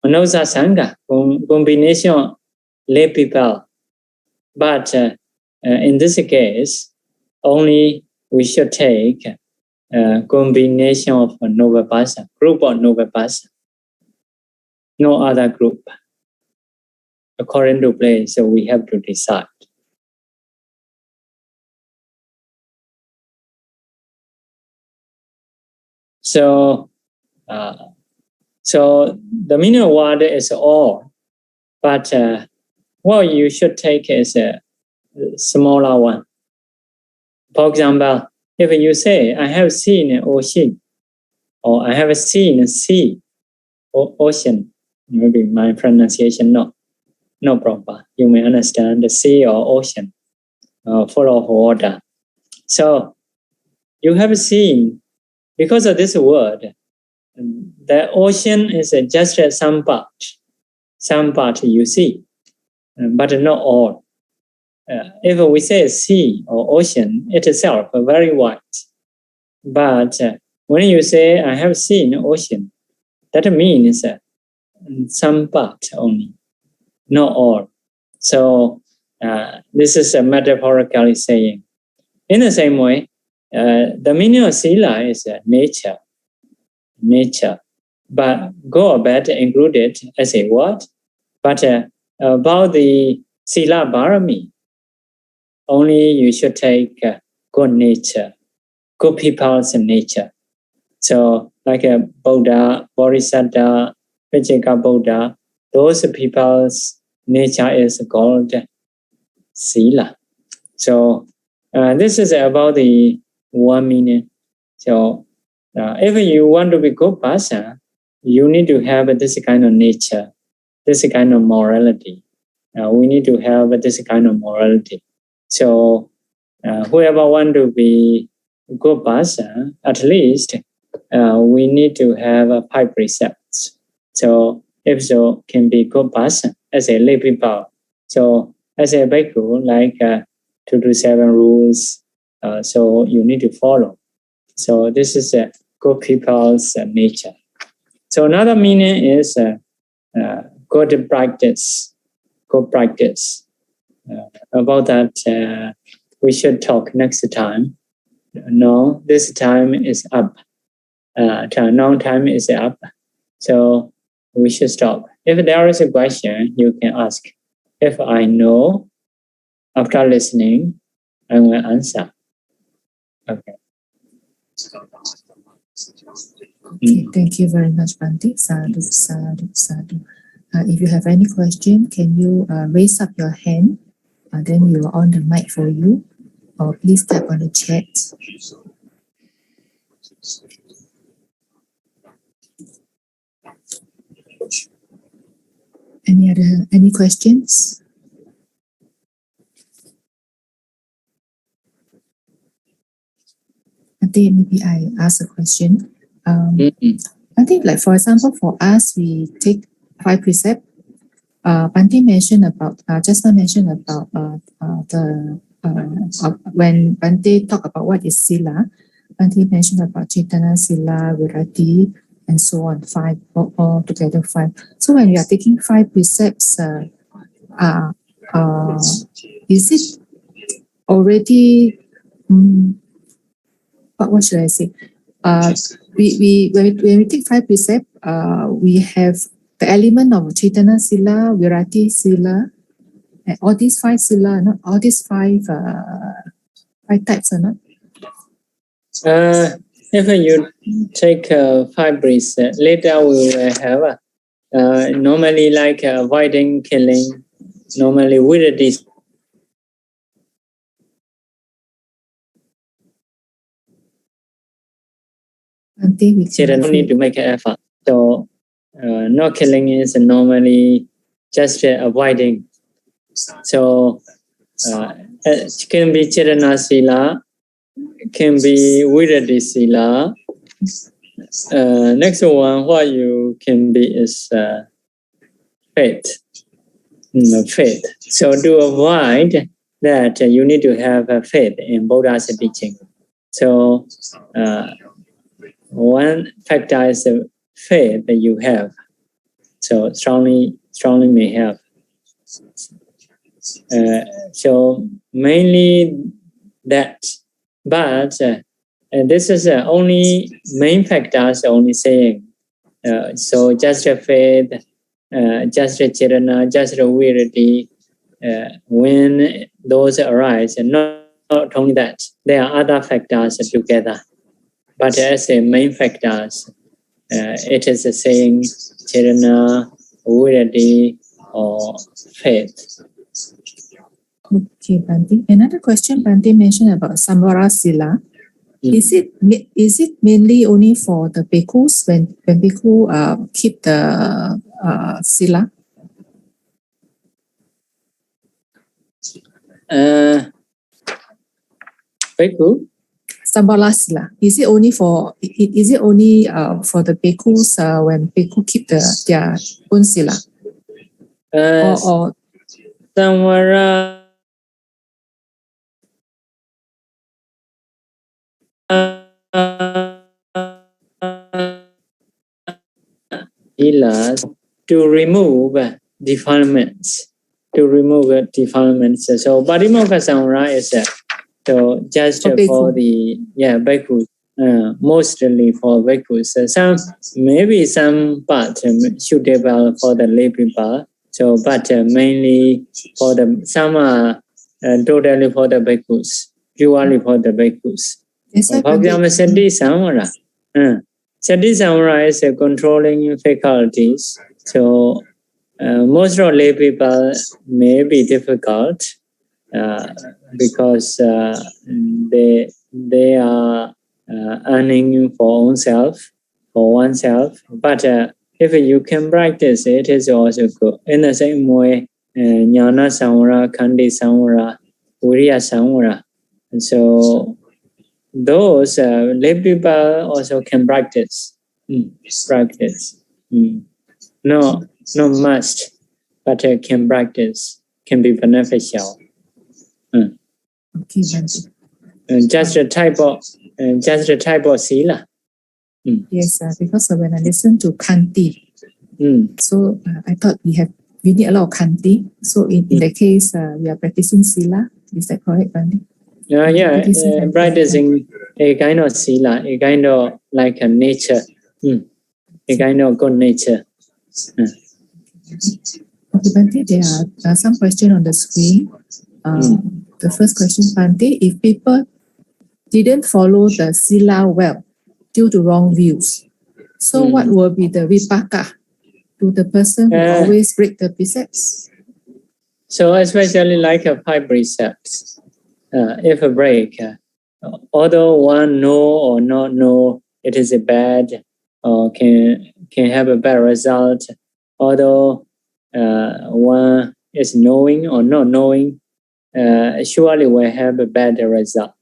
Manosa Sangha, combination of lay people. But in this case, only we should take a combination of a noble person, group of noble person. No other group. According to place, so we have to decide. So the meaning of word is all, but what you should take is a smaller one. For example, if you say, I have seen an ocean, or I have seen a sea or ocean, maybe my pronunciation no proper. You may understand the sea or ocean full of water. So you have seen, because of this word, the ocean is just some part. Some part you see, but not all. If we say sea or ocean, it itself is very wide. But when you say, I have seen ocean, that means some part only, not all. So this is a metaphorically saying. In the same way, the meaning of Sila is nature. But good or bad included as a word. But about the Sila Bharami, only you should take good nature, good people's nature. So like a Buddha, Bodhisattva, Vajika Buddha, those people's nature is called Sila. So this is about the one meaning. So if you want to be good person, you need to have this kind of nature, this kind of morality. We need to have this kind of morality. So whoever want to be a good person, at least we need to have 5 precepts. So if so, can be good person as a lay people. So as a bhikkhu, like to do 7 rules, so you need to follow. So this is a good people's nature. So another meaning is good practice. Good practice. About that, we should talk next time. No, this time is up. Now time is up. So we should stop. If there is a question, you can ask. If I know, after listening, I will answer. Okay. Okay, thank you very much, Bhante. Sadhu, sadhu, sadhu. If you have any question, can you raise up your hand? Then we will on the mic for you. Or please type on the chat. Any questions? I think maybe I ask a question. I think, like for example, for us, we take 5 precepts. Bhante mentioned about just now mentioned about when Bhante talked about what is Sila. Bhante mentioned about Chaitanya Sila, Virati, and so on. 5 all together 5. So when we are taking 5 precepts, is it already? What should I say? When we take 5 precepts, we have the element of Chaitanya Sila, Virati Sila, and all these 5 Sila, not all these 5 types are not. If you take 5 precepts, later we will have normally like avoiding killing, normally virati. Children need to make an effort. So not killing is normally just avoiding. So it can be Chaitanya Sila, can be Virati Sila. Next one, what you can be is faith. Faith. So to avoid that, you need to have a faith in Buddha's teaching. So one factor is the faith that you have. So strongly may have. So mainly that, but this is only main factors only saying. So just a faith, just a charana, just a virity, when those arise, and not only that, there are other factors together. But as a main factors, it is saying charana, virity, or faith. Okay, Bhante. Another question Bhante mentioned about Samvara Sila. Is it mainly only for the bhikkhus when bhikkhu keep the Sila? Bhikkhu? Samvara Sila. Is it only for the bhikkhus when bhikkhu keep their own Sila? Or Samvara to remove defilements. So Parimokha Samvara is so just for the bhikkhus, mostly for bhikkhus. Maybe some part suitable for the lay people. So, but mainly for some are totally for the bhikkhus, purely for the bhikkhus. For example, Sati Samvara. Sati Samvara is controlling faculties. So most of lay people may be difficult because they are earning for oneself. But if you can practice, it is also good. In the same way, Jnana Samvara, Khandi Samvara, Viriya Samvara. And so those lay people also can practice. No must, but can practice, can be beneficial. Okay, just a type of sila. Yes, because when I listen to Kanti, so I thought we need a lot of Kanti. So in the case, we are practicing Sila. Is that correct, Bhante? Practicing a kind of Sila, a kind of like a nature, a kind of good nature. Okay, Bhante, there are some questions on the screen. The first question, Bhante, if people didn't follow the Sila well due to wrong views, so what will be the vipaka to the person who always break the precepts? So especially like 5 precepts, if a break, although one know or not know it is a bad or can have a bad result, although one is knowing or not knowing, surely will have a bad result.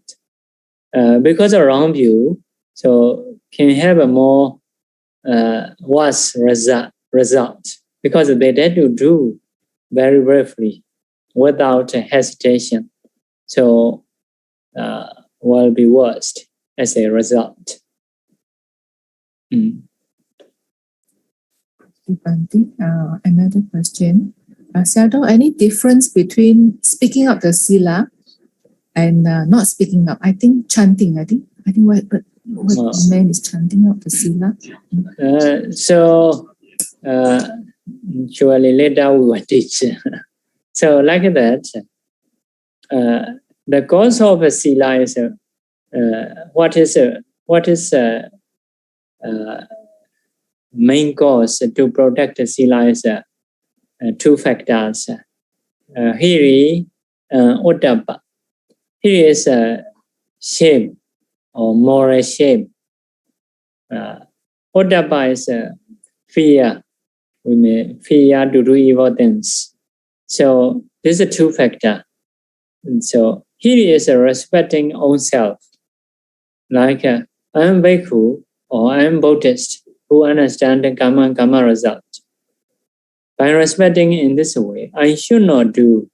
Because of wrong view, so can have a more worse result because they dare to do very briefly without hesitation. So will be worst as a result. Another question. Sayadaw, any difference between speaking up the Sila and not speaking up? I think chanting. I think what man is chanting out the Sila. So surely later we will teach. So like that, the cause of a Sila is what is main cause to protect the Sila is 2 factors. Hiri, Uddhappa. Hiri is shame or moral shame. Uddhappa is fear. We may fear to do evil things. So this is 2 factors. And so Hiri is respecting own self. Like I am Bhikkhu or I am Buddhist who understand the karma result. by respecting in this way, I should not do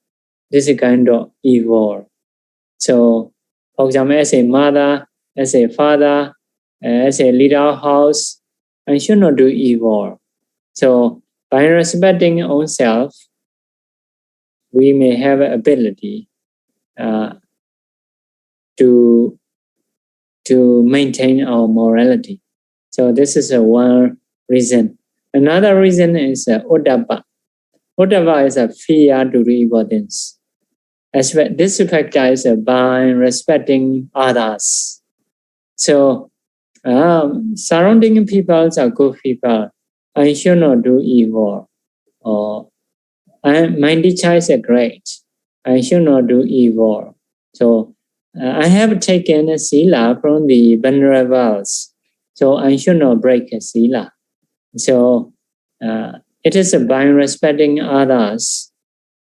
this kind of evil. So, for example, as a mother, as a father, as a leader of house, I should not do evil. So, by respecting ourselves, we may have an ability to maintain our morality. So this is one reason. Another reason is Uddhava. Uddhava is a fear to do evil things. This factor is by respecting others. So surrounding people are good people. I should not do evil. Or my teacher is great. I should not do evil. So I have taken a Sila from the venerables. So I should not break a Sila. So it is by respecting others,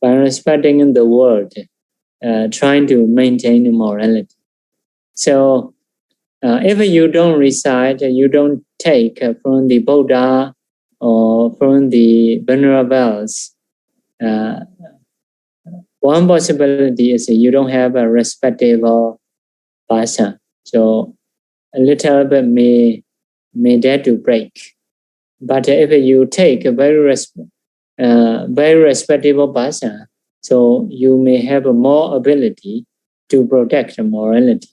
by respecting the world, trying to maintain morality. So if you don't recite, you don't take from the Buddha or from the venerables, one possibility is you don't have a respectable person. So a little bit may dare to break. But if you take a very respectable person, so you may have more ability to protect morality.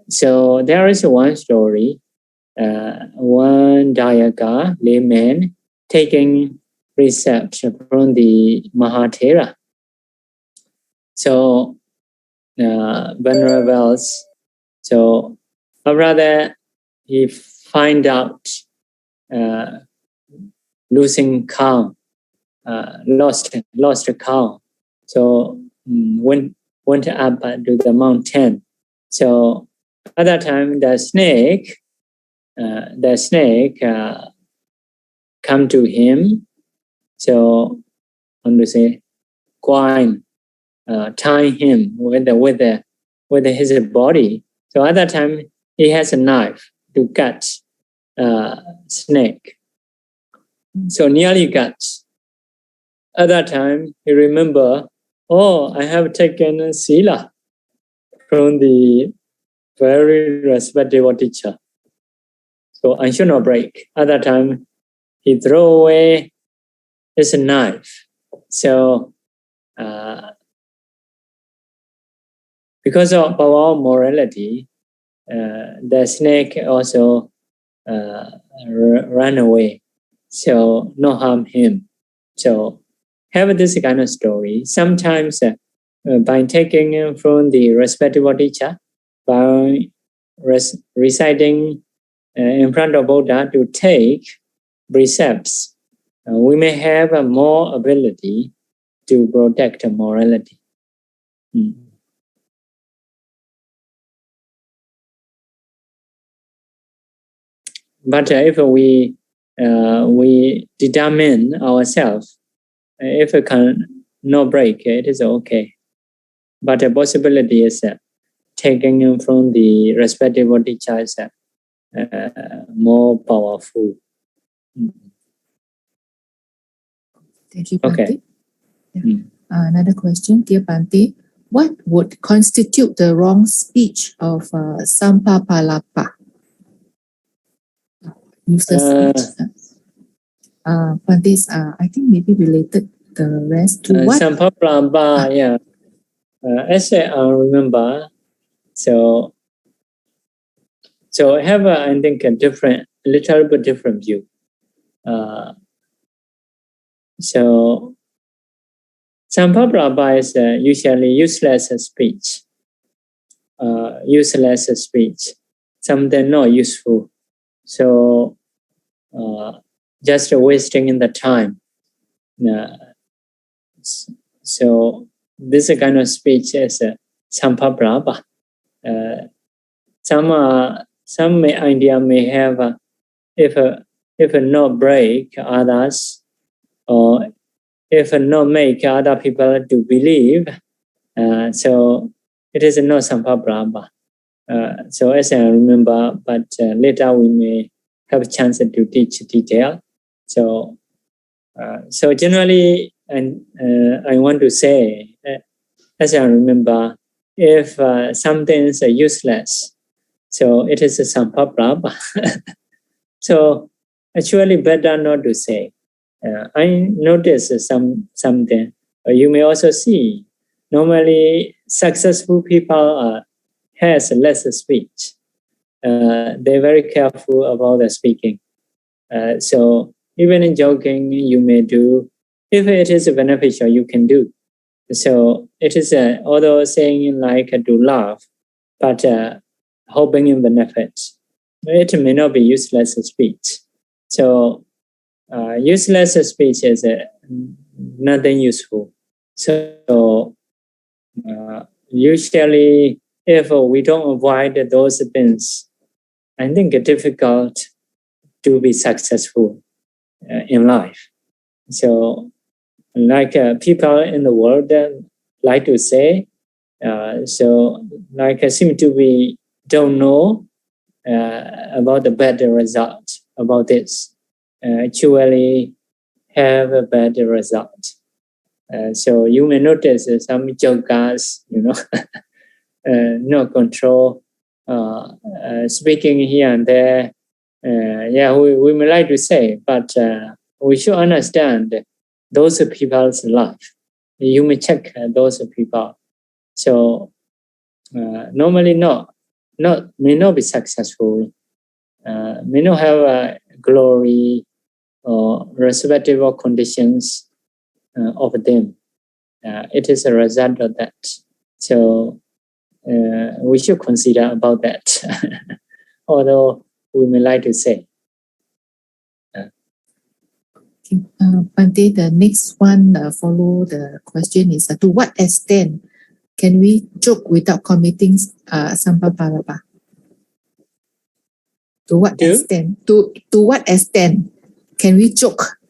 So there is one story, one Dayaka, layman, taking precept from the Mahathera. So venerables, so rather he find out losing cow, lost a cow. So went up to the mountain. So at that time the snake come to him. So tie him with his body. So at that time he has a knife to cut snake. So nearly cut. At that time he remember, oh, I have taken a Sila from the very respectable teacher. So I should not break. At that time he threw away his knife. So because of our morality, the snake also ran away. So no harm him. So have this kind of story. Sometimes by taking from the respectable teacher, by reciting in front of Buddha to take precepts, we may have more ability to protect morality. But if we determine ourselves, if we can not break, it is okay. But the possibility is taking from the respectable teacher is more powerful. Thank you, Bhante. Okay. Yeah. Another question, dear Bhante. What would constitute the wrong speech of Sampapalapa? Useless speech. Bhante, I think maybe related the rest to what? Sampapalapa, yeah. As I remember, so I have I think a little bit different view. So Sampapalapa is usually useless speech. Something not useful. So just wasting the time. So this kind of speech is Sampapalapa. Some idea may have if not break others, or if not make other people to believe, so it is not Sampapalapa. So as I remember, but later we may have a chance to teach detail. So So generally, and I want to say, as I remember, if something is useless, so it is a sampaprabha. So actually better not to say. I notice something. You may also see, normally successful people has less speech. They're very careful about the speaking. So even in joking, you may do. If it is beneficial, you can do. So it is although saying like to laugh, but hoping in benefits. It may not be useless speech. So useless speech is nothing useful. So usually, if we don't avoid those things, I think it's difficult to be successful in life. So, like people in the world like to say, so like seem to be don't know about the bad result about this. Actually, have a bad result. So you may notice some jokers, no control, speaking here and there. We may like to say, but we should understand those people's life. You may check those people. So normally may not be successful, may not have glory or respective conditions of them. It is a result of that. So we should consider about that. Although we may like to say. Bhante, the next one follow the question is, to what extent can we joke without committing sampapalapa? To what extent? To what extent can we joke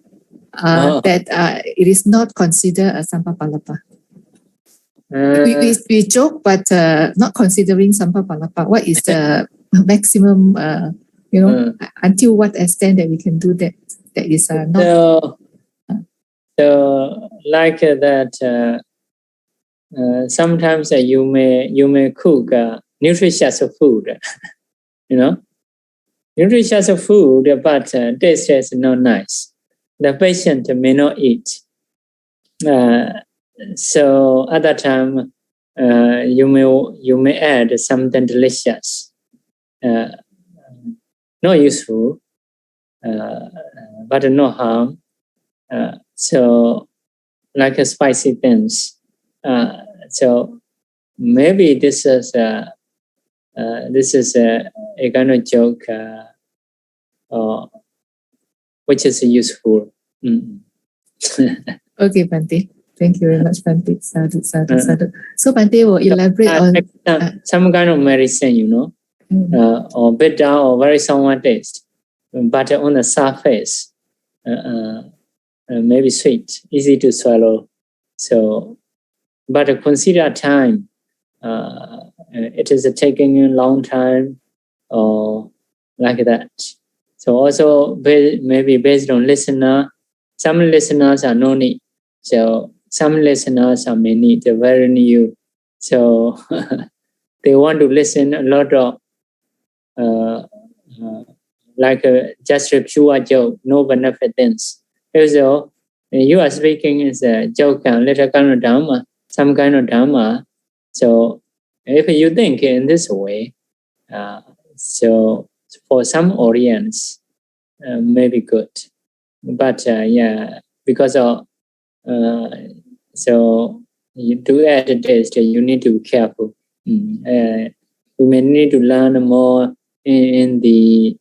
that it is not considered a sampapalapa? We joke, but not considering sampapalapa. What is the maximum? Until what extent that we can do that? That is not. So like that. Sometimes you may cook nutritious food, nutritious food, but taste is not nice. The patient may not eat. So at that time, you may add something delicious, not useful, but no harm. So like spicy things. So maybe this is a kind of joke which is useful. Okay, Bhante. Thank you very much, Bhante. Sadhu. So Bhante will elaborate on some kind of medicine, or bitter or very sour taste, but on the surface, maybe sweet, easy to swallow. So, but consider time. It is taking a long time, or like that. So also maybe based on listener, some listeners are no need. So some listeners are may need, they're very new. So they want to listen a lot of like just a pure joke, no benefit things. Also, you are speaking is a joke and little kind of Dhamma, some kind of Dhamma. So if you think in this way, so for some audience, may be good. But because of so you do add this, you need to be careful. We may need to learn more in the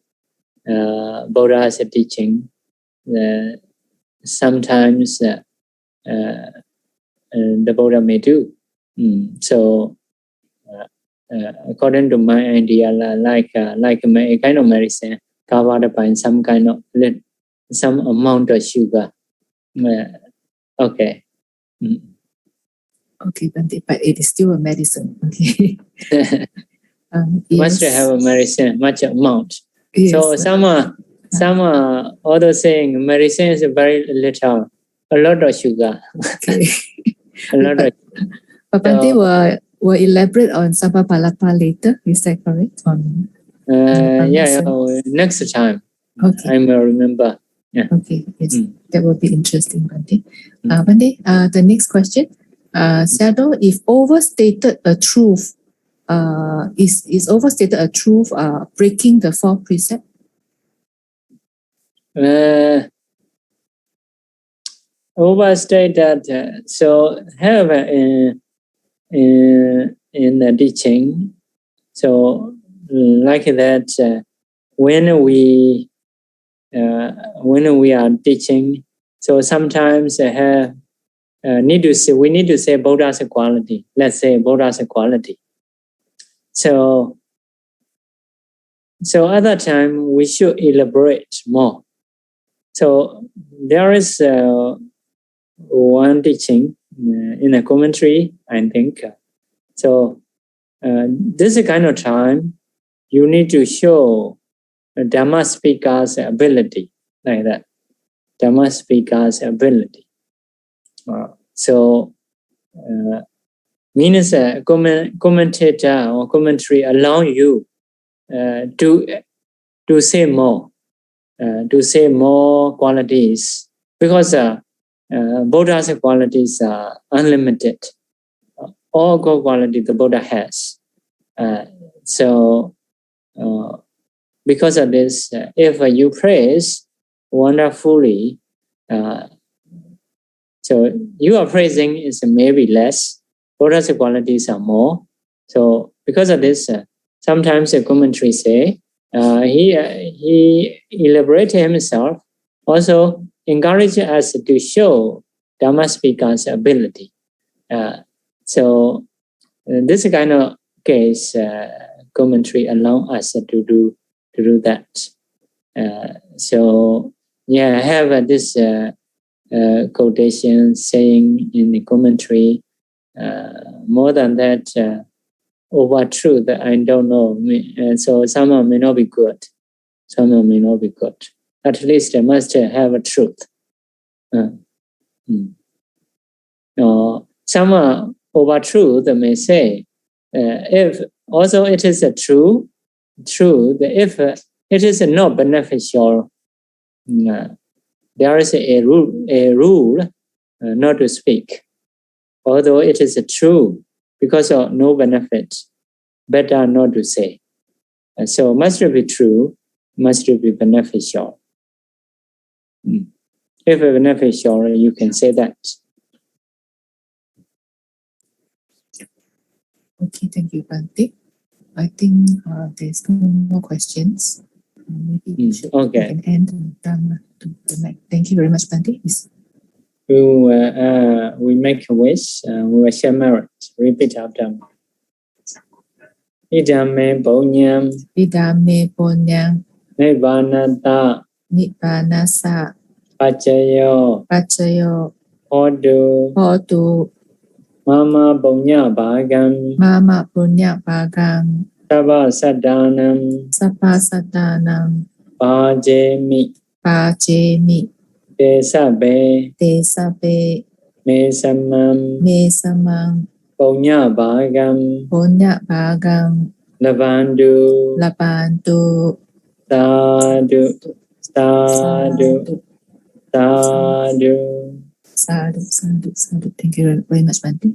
Buddha's teaching. Sometimes the Buddha may do. So according to my idea, like a kind of medicine covered by some kind of some amount of sugar. Okay. Okay, Bhante, but it is still a medicine. Okay. Must have a medicine, much amount. Yes. So some Some are also saying medicine is very little, a lot of sugar. Okay. A lot of. But Bante will elaborate on Sabapalapa later. Is that correct? Yeah, next time. Okay. I will remember. Yeah. Okay, yes, that will be interesting, Bante. Bante, the next question. Shadow, if overstated a truth, is overstated a truth breaking the fourth precept? Overstate that. So have in the teaching. So like that, when we are teaching, so sometimes we need to say Buddha's quality. Let's say Buddha's quality. So other time we should elaborate more. So there is one teaching in a commentary, I think. So this kind of time you need to show Dhamma speaker's ability, like that. Dhamma speaker's ability. Means a commentator or commentary allow you to say more qualities, because Buddha's qualities are unlimited. All good qualities the Buddha has. Because of this, if you praise wonderfully, so you are praising is maybe less, Buddha's qualities are more. So because of this, sometimes the commentary say, he elaborated himself, also encourage us to show Dhamma speaker's ability. So this kind of case, commentary allow us to do that. So yeah, I have this quotation saying in the commentary. More than that, over truth, I don't know. So some may not be good. Some may not be good. At least I must have a truth. Some over truth may say, if also it is a true, if it is not beneficial, there is a rule not to speak. Although it is true, because of no benefit, better not to say. So must be true, must be beneficial. If beneficial, you can say that. Okay, thank you, Bante. I think there's no more questions. Maybe we should can end the Dhamma to the next. Thank you very much, Bante. We make a wish, we will share merit. Repeat after me. Idame Bonyam. Idame Bonyam. Nibbanata. Nibbanasa. Pachayo. Pachayo. Hodu. Hodu. Mama Bonya Bhagam. Mama Bonya Bhagam. Sabha Sadanam. Sabha Sadanam. Pajemi. Pajemi. Desabe. Desabe. Mesamam. Mesamam. Bonya Bhagam. Bonya Bhagam. Labandu. Labandu. Sadhu. Sadhu. Sadhu. Sadhu. Sadhu. Sadhu. Thank you very much, Bante.